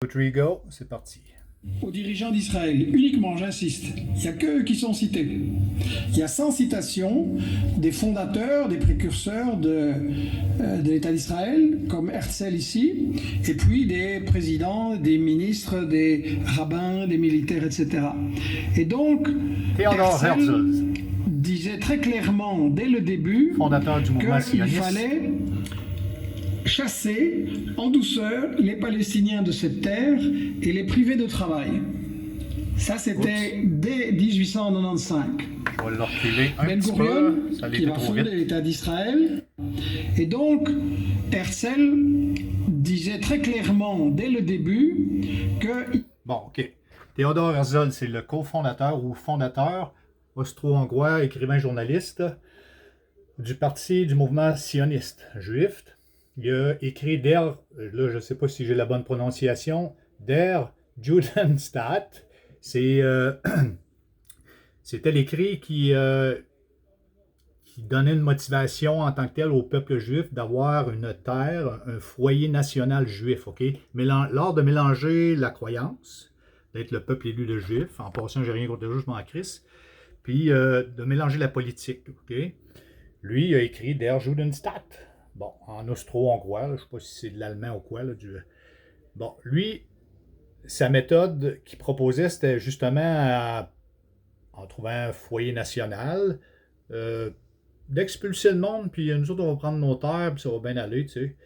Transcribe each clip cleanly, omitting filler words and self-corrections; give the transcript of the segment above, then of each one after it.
Rodrigo, c'est parti. Aux dirigeants d'Israël, uniquement, j'insiste, il n'y a qu'eux qui sont cités. Il y a 100 citations des fondateurs, des précurseurs de l'État d'Israël, comme Herzl ici, et puis des présidents, des ministres, des rabbins, des militaires, etc. Et donc, Theodor Herzl disait très clairement, dès le début, fondateur du mouvement qu'il sioniste, fallait chasser en douceur les Palestiniens de cette terre et les priver de travail. Ça, c'était dès 1895. Je vais le reculer un Ben petit Gurion, peu, ça allait qui va trop fonder vite. l'État d'Israël. Et donc, Herzl disait très clairement, dès le début, que... Bon, OK. Theodor Herzl, c'est le cofondateur ou fondateur austro-hongrois, écrivain journaliste du parti du mouvement sioniste juif. Il a écrit là je ne sais pas si j'ai la bonne prononciation, Der Judenstaat. C'était l'écrit qui donnait une motivation en tant que tel au peuple juif d'avoir une terre, un foyer national juif, OK? Lors de mélanger la croyance, d'être le peuple élu de juifs, en passant, j'ai rien contre le jugement à Christ, puis de mélanger la politique, OK? Lui, il a écrit Der Judenstaat. Bon, en austro-hongrois, je ne sais pas si c'est de l'allemand ou quoi. Bon, lui, sa méthode qu'il proposait, c'était justement, en trouvant un foyer national, d'expulser le monde, puis nous autres, on va prendre nos terres, puis ça va bien aller, tu sais.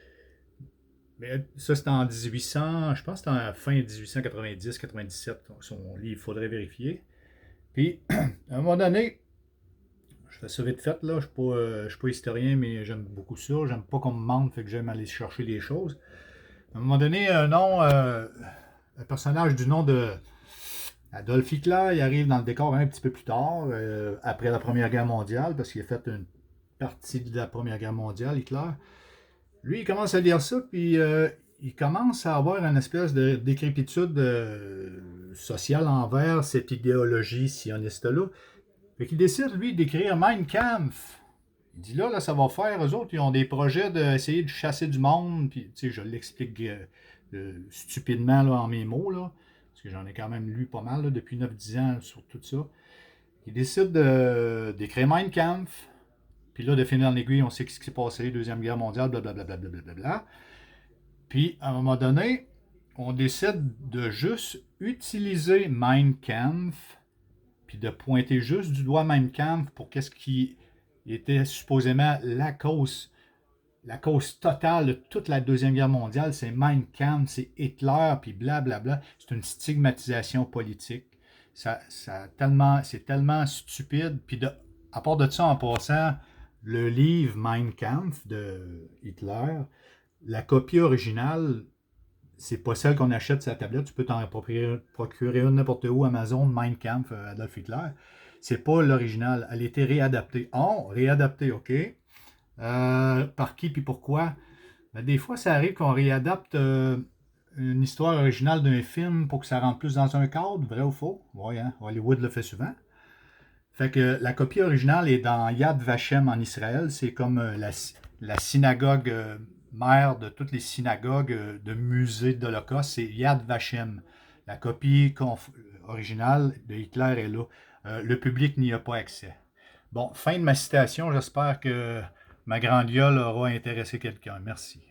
Mais ça, c'était en 1800, je pense que c'était en fin 1890-97. Son livre, il faudrait vérifier. Puis, à un moment donné, je fais ça vite fait, là. Je suis pas historien, mais j'aime beaucoup ça. J'aime pas qu'on me mente, fait que j'aime aller chercher les choses. À un moment donné, un personnage du nom de Adolf Hitler, il arrive dans le décor un petit peu plus tard, après la Première Guerre mondiale, parce qu'il a fait une partie de la Première Guerre mondiale, Hitler. Lui, il commence à lire ça, puis il commence à avoir une espèce de décrépitude sociale envers cette idéologie sioniste-là. Fait qu'il décide, lui, d'écrire Mein Kampf. Il dit là, ça va faire, eux autres, ils ont des projets d'essayer de chasser du monde, puis, tu sais, je l'explique stupidement là, en mes mots, là, parce que j'en ai quand même lu pas mal là, depuis 9-10 ans sur tout ça. Il décide d'écrire Mein Kampf, puis là, de finir en aiguille, on sait ce qui s'est passé, Deuxième Guerre mondiale, blablabla. Bla. Puis, à un moment donné, on décide de juste utiliser Mein Kampf, puis de pointer juste du doigt Mein Kampf pour qu'est-ce qui était supposément la cause totale de toute la Deuxième Guerre mondiale, c'est Mein Kampf, c'est Hitler, puis blablabla. C'est une stigmatisation politique. C'est tellement stupide. Puis à part de ça, en passant, le livre Mein Kampf de Hitler, la copie originale, c'est pas celle qu'on achète sur la tablette. Tu peux t'en procurer une n'importe où, Amazon, Mein Kampf, Adolf Hitler. C'est pas l'original. Elle a été réadaptée. Réadaptée, OK. Par qui puis pourquoi? Ben, des fois, ça arrive qu'on réadapte une histoire originale d'un film pour que ça rentre plus dans un cadre, vrai ou faux? Oui, hein? Hollywood le fait souvent. Fait que la copie originale est dans Yad Vashem en Israël. C'est comme la synagogue mère de toutes les synagogues de musées d'Holocauste. C'est Yad Vashem. La copie originale de Hitler est là. Le public n'y a pas accès. Bon, fin de ma citation. J'espère que ma grande gueule aura intéressé quelqu'un. Merci.